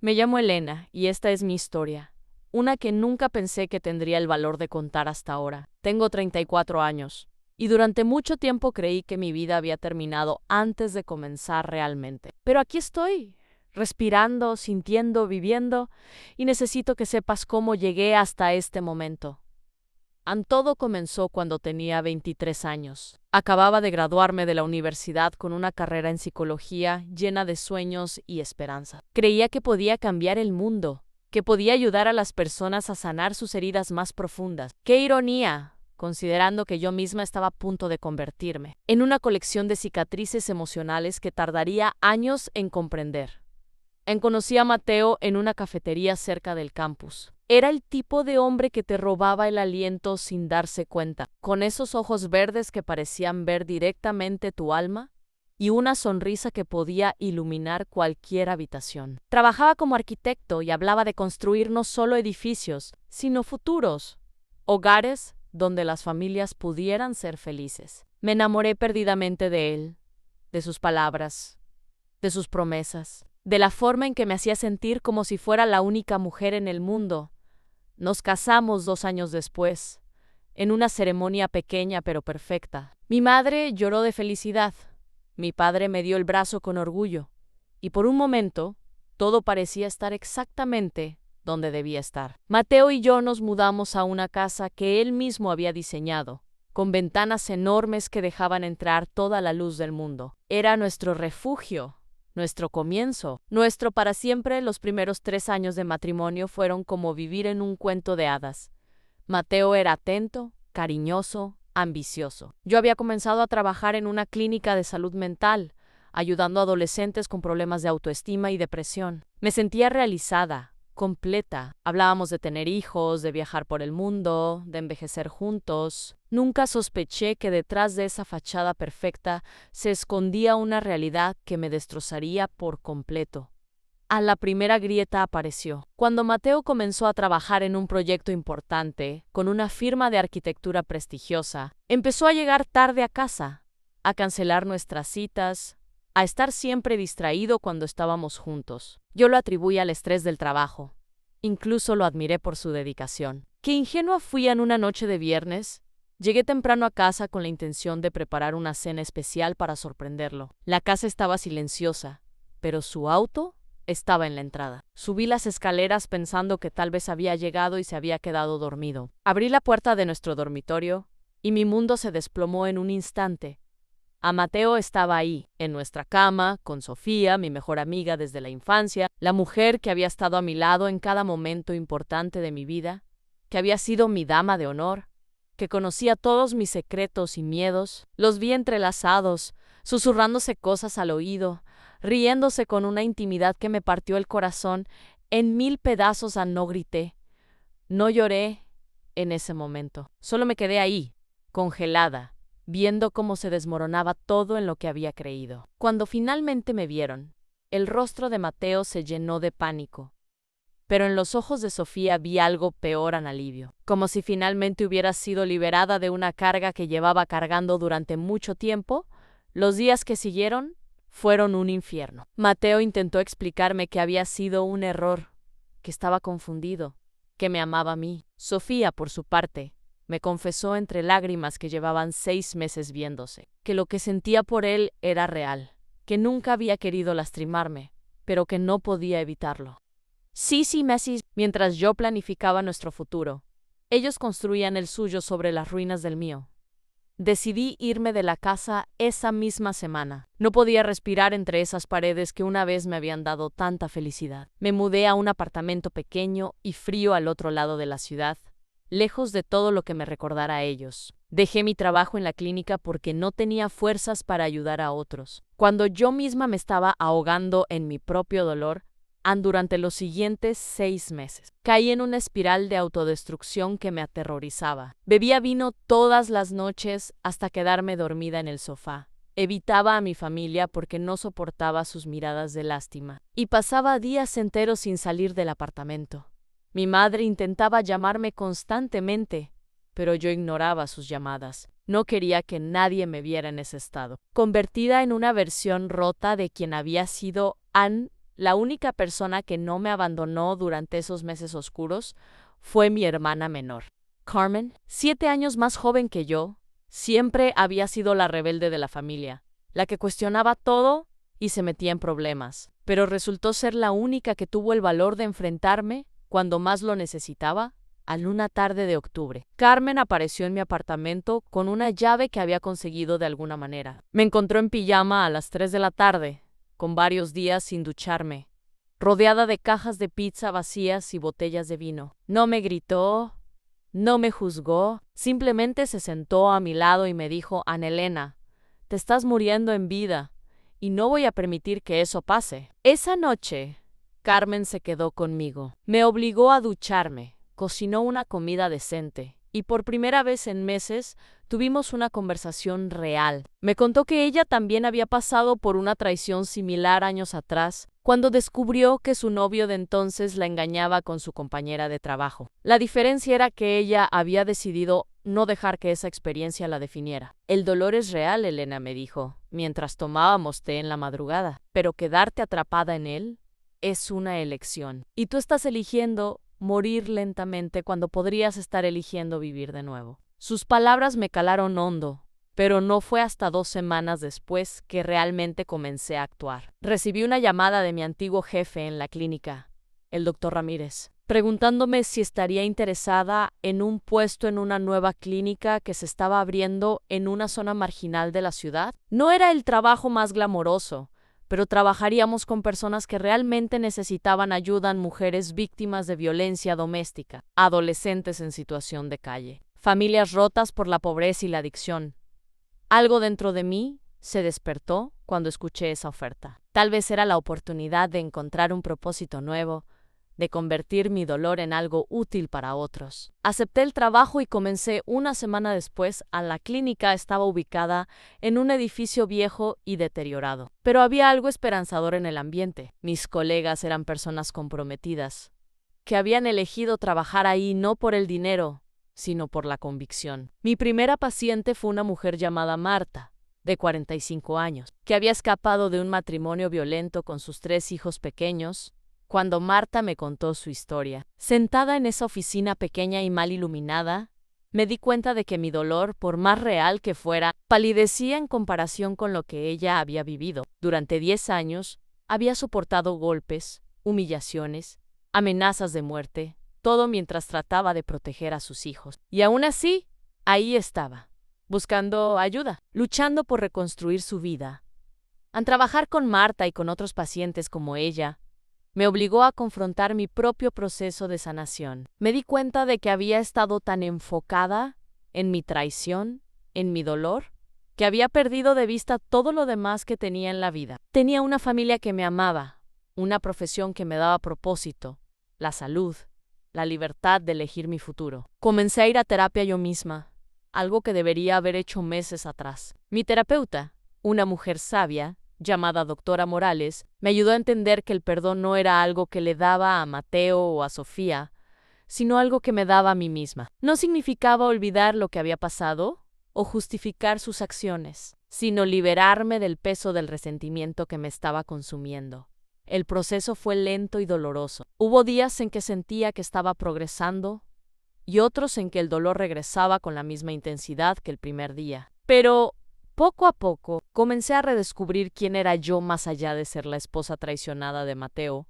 Me llamo Elena y esta es mi historia, una que nunca pensé que tendría el valor de contar hasta ahora. Tengo 34 años y durante mucho tiempo creí que mi vida había terminado antes de comenzar realmente. Pero aquí estoy, respirando, sintiendo, viviendo, y necesito que sepas cómo llegué hasta este momento. Todo comenzó cuando tenía 23 años. Acababa de graduarme de la universidad con una carrera en psicología llena de sueños y esperanza. Creía que podía cambiar el mundo, que podía ayudar a las personas a sanar sus heridas más profundas. ¡Qué ironía! Considerando que yo misma estaba a punto de convertirme en una colección de cicatrices emocionales que tardaría años en comprender. Conocí a Mateo en una cafetería cerca del campus. Era el tipo de hombre que te robaba el aliento sin darse cuenta, con esos ojos verdes que parecían ver directamente tu alma y una sonrisa que podía iluminar cualquier habitación. Trabajaba como arquitecto y hablaba de construir no solo edificios, sino futuros, hogares donde las familias pudieran ser felices. Me enamoré perdidamente de él, de sus palabras, de sus promesas, de la forma en que me hacía sentir como si fuera la única mujer en el mundo. Nos casamos 2 años después, en una ceremonia pequeña pero perfecta. Mi madre lloró de felicidad, mi padre me dio el brazo con orgullo, y por un momento todo parecía estar exactamente donde debía estar. Mateo y yo nos mudamos a una casa que él mismo había diseñado, con ventanas enormes que dejaban entrar toda la luz del mundo. Era nuestro refugio. Nuestro comienzo, nuestro para siempre. Los primeros 3 años de matrimonio fueron como vivir en un cuento de hadas. Mateo era atento, cariñoso, ambicioso. Yo había comenzado a trabajar en una clínica de salud mental, ayudando a adolescentes con problemas de autoestima y depresión. Me sentía realizada, completa. Hablábamos de tener hijos, de viajar por el mundo, de envejecer juntos. Nunca sospeché que detrás de esa fachada perfecta se escondía una realidad que me destrozaría por completo. A la primera grieta apareció. Cuando Mateo comenzó a trabajar en un proyecto importante, con una firma de arquitectura prestigiosa, empezó a llegar tarde a casa, a cancelar nuestras citas, a estar siempre distraído cuando estábamos juntos. Yo lo atribuí al estrés del trabajo. Incluso lo admiré por su dedicación. Qué ingenua fui en una noche de viernes. Llegué temprano a casa con la intención de preparar una cena especial para sorprenderlo. La casa estaba silenciosa, pero su auto estaba en la entrada. Subí las escaleras pensando que tal vez había llegado y se había quedado dormido. Abrí la puerta de nuestro dormitorio y mi mundo se desplomó en un instante. A Mateo estaba ahí, en nuestra cama, con Sofía, mi mejor amiga desde la infancia, la mujer que había estado a mi lado en cada momento importante de mi vida, que había sido mi dama de honor, que conocía todos mis secretos y miedos. Los vi entrelazados, susurrándose cosas al oído, riéndose con una intimidad que me partió el corazón en 1000 pedazos. No grité, no lloré en ese momento. Solo me quedé ahí, congelada, viendo cómo se desmoronaba todo en lo que había creído. Cuando finalmente me vieron, el rostro de Mateo se llenó de pánico. Pero en los ojos de Sofía vi algo peor en alivio, como si finalmente hubiera sido liberada de una carga que llevaba cargando durante mucho tiempo. Los días que siguieron fueron un infierno. Mateo intentó explicarme que había sido un error, que estaba confundido, que me amaba a mí. Sofía, por su parte, me confesó entre lágrimas que llevaban 6 meses viéndose, que lo que sentía por él era real, que nunca había querido lastimarme, pero que no podía evitarlo. Sí, meses, mientras yo planificaba nuestro futuro, ellos construían el suyo sobre las ruinas del mío. Decidí irme de la casa esa misma semana. No podía respirar entre esas paredes que una vez me habían dado tanta felicidad. Me mudé a un apartamento pequeño y frío al otro lado de la ciudad, lejos de todo lo que me recordara a ellos. Dejé mi trabajo en la clínica porque no tenía fuerzas para ayudar a otros. Cuando yo misma me estaba ahogando en mi propio dolor, durante los siguientes 6 meses, caí en una espiral de autodestrucción que me aterrorizaba. Bebía vino todas las noches hasta quedarme dormida en el sofá. Evitaba a mi familia porque no soportaba sus miradas de lástima. Y pasaba días enteros sin salir del apartamento. Mi madre intentaba llamarme constantemente, pero yo ignoraba sus llamadas. No quería que nadie me viera en ese estado. Convertida en una versión rota de quien había sido Anne, La única persona que no me abandonó durante esos meses oscuros fue mi hermana menor. Carmen, 7 años más joven que yo, siempre había sido la rebelde de la familia, la que cuestionaba todo y se metía en problemas, pero resultó ser la única que tuvo el valor de enfrentarme, cuando más lo necesitaba, a una tarde de octubre. Carmen apareció en mi apartamento con una llave que había conseguido de alguna manera. Me encontró en pijama a las 3 de la tarde, con varios días sin ducharme, rodeada de cajas de pizza vacías y botellas de vino. No me gritó, no me juzgó, simplemente se sentó a mi lado y me dijo: Ana Elena, te estás muriendo en vida y no voy a permitir que eso pase. Esa noche, Carmen se quedó conmigo. Me obligó a ducharme, cocinó una comida decente y por primera vez en meses tuvimos una conversación real. Me contó que ella también había pasado por una traición similar años atrás, cuando descubrió que su novio de entonces la engañaba con su compañera de trabajo. La diferencia era que ella había decidido no dejar que esa experiencia la definiera. El dolor es real, Elena, me dijo, mientras tomábamos té en la madrugada, pero quedarte atrapada en él es una elección. Y tú estás eligiendo morir lentamente cuando podrías estar eligiendo vivir de nuevo. Sus palabras me calaron hondo, pero no fue hasta 2 semanas después que realmente comencé a actuar. Recibí una llamada de mi antiguo jefe en la clínica, el doctor Ramírez, preguntándome si estaría interesada en un puesto en una nueva clínica que se estaba abriendo en una zona marginal de la ciudad. No era el trabajo más glamoroso, pero trabajaríamos con personas que realmente necesitaban ayuda, mujeres víctimas de violencia doméstica, adolescentes en situación de calle, familias rotas por la pobreza y la adicción. Algo dentro de mí se despertó cuando escuché esa oferta. Tal vez era la oportunidad de encontrar un propósito nuevo, de convertir mi dolor en algo útil para otros. Acepté el trabajo y comencé una semana después. La clínica estaba ubicada en un edificio viejo y deteriorado, pero había algo esperanzador en el ambiente. Mis colegas eran personas comprometidas, que habían elegido trabajar ahí no por el dinero, sino por la convicción. Mi primera paciente fue una mujer llamada Marta, de 45 años, que había escapado de un matrimonio violento con sus 3 hijos pequeños. Cuando Marta me contó su historia, sentada en esa oficina pequeña y mal iluminada, me di cuenta de que mi dolor, por más real que fuera, palidecía en comparación con lo que ella había vivido. Durante 10 años, había soportado golpes, humillaciones, amenazas de muerte, todo mientras trataba de proteger a sus hijos. Y aún así, ahí estaba, buscando ayuda, luchando por reconstruir su vida. Al trabajar con Marta y con otros pacientes como ella, me obligó a confrontar mi propio proceso de sanación. Me di cuenta de que había estado tan enfocada en mi traición, en mi dolor, que había perdido de vista todo lo demás que tenía en la vida. Tenía una familia que me amaba, una profesión que me daba propósito, la salud, la libertad de elegir mi futuro. Comencé a ir a terapia yo misma, algo que debería haber hecho meses atrás. Mi terapeuta, una mujer sabia, llamada doctora Morales, me ayudó a entender que el perdón no era algo que le daba a Mateo o a Sofía, sino algo que me daba a mí misma. No significaba olvidar lo que había pasado o justificar sus acciones, sino liberarme del peso del resentimiento que me estaba consumiendo. El proceso fue lento y doloroso. Hubo días en que sentía que estaba progresando y otros en que el dolor regresaba con la misma intensidad que el primer día. Pero poco a poco, comencé a redescubrir quién era yo más allá de ser la esposa traicionada de Mateo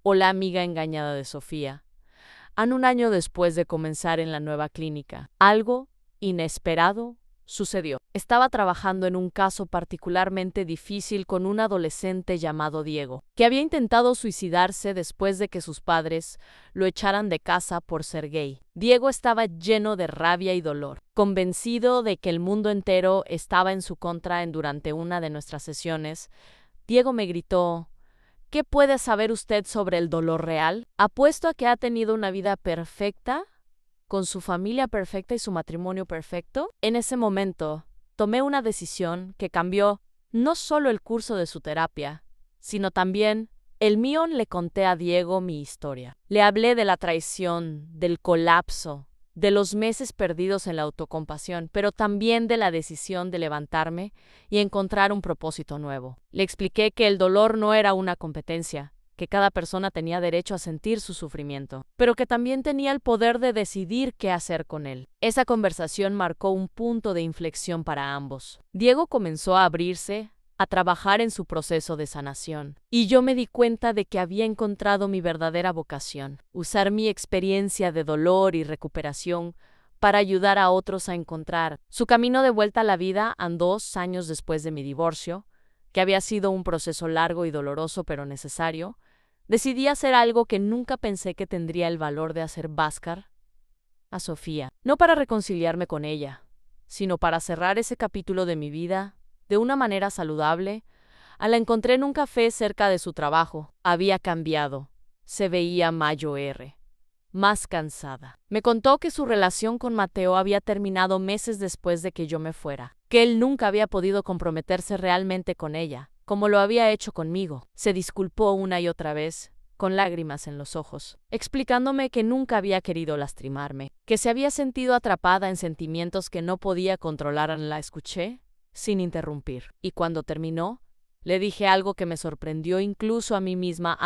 o la amiga engañada de Sofía. Un año después de comenzar en la nueva clínica, algo inesperado sucedió. Estaba trabajando en un caso particularmente difícil con un adolescente llamado Diego, que había intentado suicidarse después de que sus padres lo echaran de casa por ser gay. Diego estaba lleno de rabia y dolor, convencido de que el mundo entero estaba en su contra. Durante una de nuestras sesiones, Diego me gritó: ¿qué puede saber usted sobre el dolor real? Apuesto a que ha tenido una vida perfecta, con su familia perfecta y su matrimonio perfecto. En ese momento, tomé una decisión que cambió no solo el curso de su terapia, sino también el mío. Le conté a Diego mi historia. Le hablé de la traición, del colapso, de los meses perdidos en la autocompasión, pero también de la decisión de levantarme y encontrar un propósito nuevo. Le expliqué que el dolor no era una competencia, que cada persona tenía derecho a sentir su sufrimiento, pero que también tenía el poder de decidir qué hacer con él. Esa conversación marcó un punto de inflexión para ambos. Diego comenzó a abrirse, a trabajar en su proceso de sanación, y yo me di cuenta de que había encontrado mi verdadera vocación: usar mi experiencia de dolor y recuperación para ayudar a otros a encontrar su camino de vuelta a la vida. A 2 años después de mi divorcio, que había sido un proceso largo y doloroso pero necesario, decidí hacer algo que nunca pensé que tendría el valor de hacer: buscar a Sofía. No para reconciliarme con ella, sino para cerrar ese capítulo de mi vida de una manera saludable. La encontré en un café cerca de su trabajo. Había cambiado. Se veía mayor, más cansada. Me contó que su relación con Mateo había terminado meses después de que yo me fuera, que él nunca había podido comprometerse realmente con ella, como lo había hecho conmigo. Se disculpó una y otra vez, con lágrimas en los ojos, explicándome que nunca había querido lastimarme, que se había sentido atrapada en sentimientos que no podía controlar. La escuché sin interrumpir, y cuando terminó, le dije algo que me sorprendió incluso a mí misma.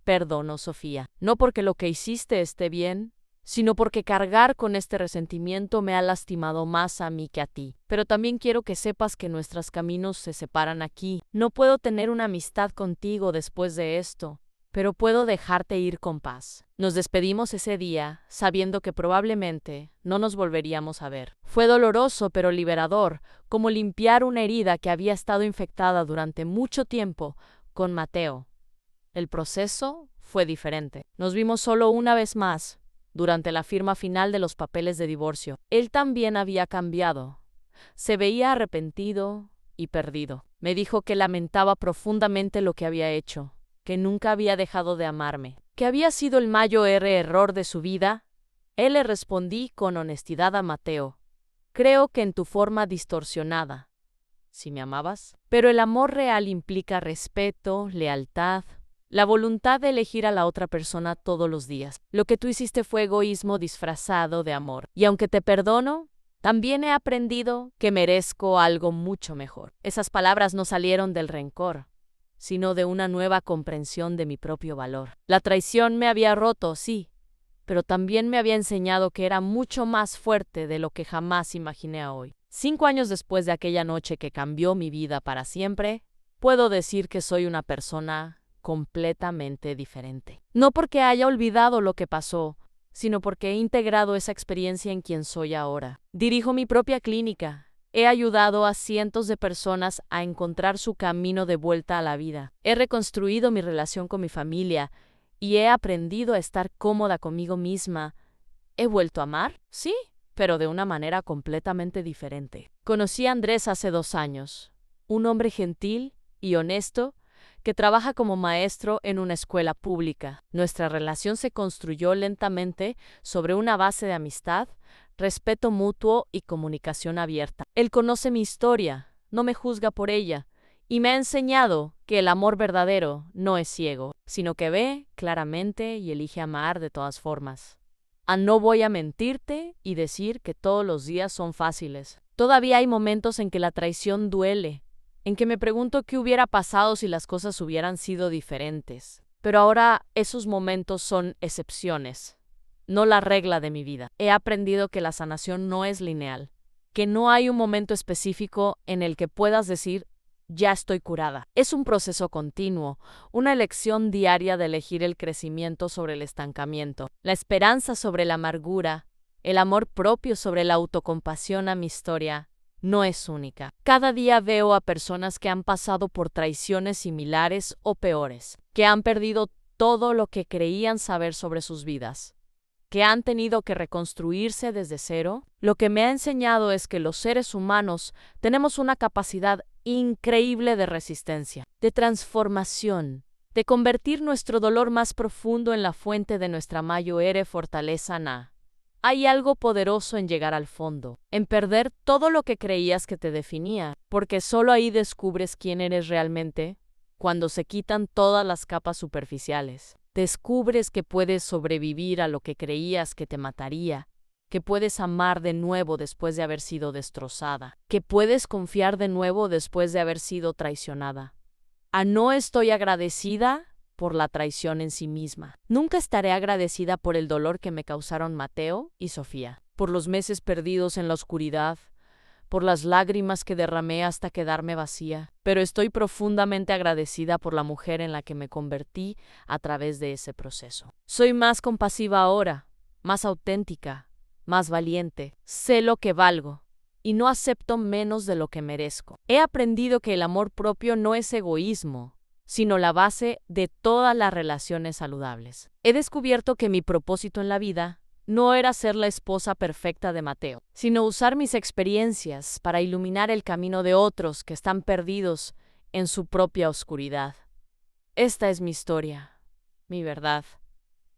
Perdono, Sofía, no porque lo que hiciste esté bien, sino porque cargar con este resentimiento me ha lastimado más a mí que a ti. Pero también quiero que sepas que nuestros caminos se separan aquí. No puedo tener una amistad contigo después de esto, pero puedo dejarte ir con paz. Nos despedimos ese día, sabiendo que probablemente no nos volveríamos a ver. Fue doloroso pero liberador, como limpiar una herida que había estado infectada durante mucho tiempo con Mateo. El proceso fue diferente. Nos vimos solo una vez más, durante la firma final de los papeles de divorcio. Él también había cambiado. Se veía arrepentido y perdido. Me dijo que lamentaba profundamente lo que había hecho, que nunca había dejado de amarme, que había sido el mayor error de su vida. Le respondí con honestidad a Mateo: creo que en tu forma distorsionada, si me amabas. Pero el amor real implica respeto, lealtad, la voluntad de elegir a la otra persona todos los días. Lo que tú hiciste fue egoísmo disfrazado de amor. Y aunque te perdono, también he aprendido que merezco algo mucho mejor. Esas palabras no salieron del rencor, sino de una nueva comprensión de mi propio valor. La traición me había roto, sí, pero también me había enseñado que era mucho más fuerte de lo que jamás imaginé hoy. 5 años después de aquella noche que cambió mi vida para siempre, puedo decir que soy una persona completamente diferente. No porque haya olvidado lo que pasó, sino porque he integrado esa experiencia en quien soy ahora. Dirijo mi propia clínica. He ayudado a cientos de personas a encontrar su camino de vuelta a la vida. He reconstruido mi relación con mi familia y he aprendido a estar cómoda conmigo misma. ¿He vuelto a amar? Sí, pero de una manera completamente diferente. Conocí a Andrés hace 2 años, un hombre gentil y honesto que trabaja como maestro en una escuela pública. Nuestra relación se construyó lentamente sobre una base de amistad, respeto mutuo y comunicación abierta. Él conoce mi historia, no me juzga por ella, y me ha enseñado que el amor verdadero no es ciego, sino que ve claramente y elige amar de todas formas. No voy a mentirte y decir que todos los días son fáciles. Todavía hay momentos en que la traición duele, en que me pregunto qué hubiera pasado si las cosas hubieran sido diferentes. Pero ahora esos momentos son excepciones, no la regla de mi vida. He aprendido que la sanación no es lineal, que no hay un momento específico en el que puedas decir: ya estoy curada. Es un proceso continuo, una elección diaria de elegir el crecimiento sobre el estancamiento, la esperanza sobre la amargura, el amor propio sobre la autocompasión. Mi historia no es única. Cada día veo a personas que han pasado por traiciones similares o peores, que han perdido todo lo que creían saber sobre sus vidas, que han tenido que reconstruirse desde cero. Lo que me ha enseñado es que los seres humanos tenemos una capacidad increíble de resistencia, de transformación, de convertir nuestro dolor más profundo en la fuente de nuestra mayor fortaleza. Hay algo poderoso en llegar al fondo, en perder todo lo que creías que te definía, porque solo ahí descubres quién eres realmente. Cuando se quitan todas las capas superficiales, descubres que puedes sobrevivir a lo que creías que te mataría, que puedes amar de nuevo después de haber sido destrozada, que puedes confiar de nuevo después de haber sido traicionada. No estoy agradecida, por la traición en sí misma. Nunca estaré agradecida por el dolor que me causaron Mateo y Sofía, por los meses perdidos en la oscuridad, por las lágrimas que derramé hasta quedarme vacía, pero estoy profundamente agradecida por la mujer en la que me convertí a través de ese proceso. Soy más compasiva ahora, más auténtica, más valiente. Sé lo que valgo y no acepto menos de lo que merezco. He aprendido que el amor propio no es egoísmo, sino la base de todas las relaciones saludables. He descubierto que mi propósito en la vida no era ser la esposa perfecta de Mateo, sino usar mis experiencias para iluminar el camino de otros que están perdidos en su propia oscuridad. Esta es mi historia, mi verdad,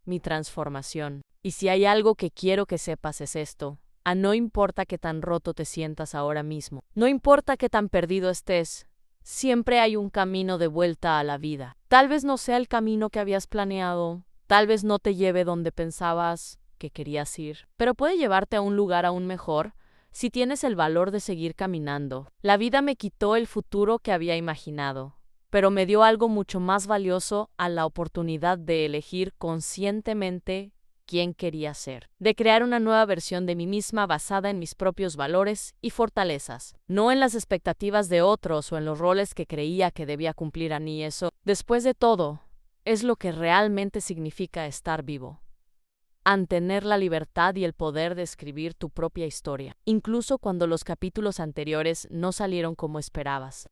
mi transformación. Y si hay algo que quiero que sepas es esto: no importa qué tan roto te sientas ahora mismo, no importa qué tan perdido estés, siempre hay un camino de vuelta a la vida. Tal vez no sea el camino que habías planeado, tal vez no te lleve donde pensabas que querías ir, pero puede llevarte a un lugar aún mejor si tienes el valor de seguir caminando. La vida me quitó el futuro que había imaginado, pero me dio algo mucho más valioso: a la oportunidad de elegir conscientemente quién quería ser, de crear una nueva versión de mí misma basada en mis propios valores y fortalezas, no en las expectativas de otros o en los roles que creía que debía cumplir. Ni eso, después de todo, es lo que realmente significa estar vivo. Tener la libertad y el poder de escribir tu propia historia, incluso cuando los capítulos anteriores no salieron como esperabas.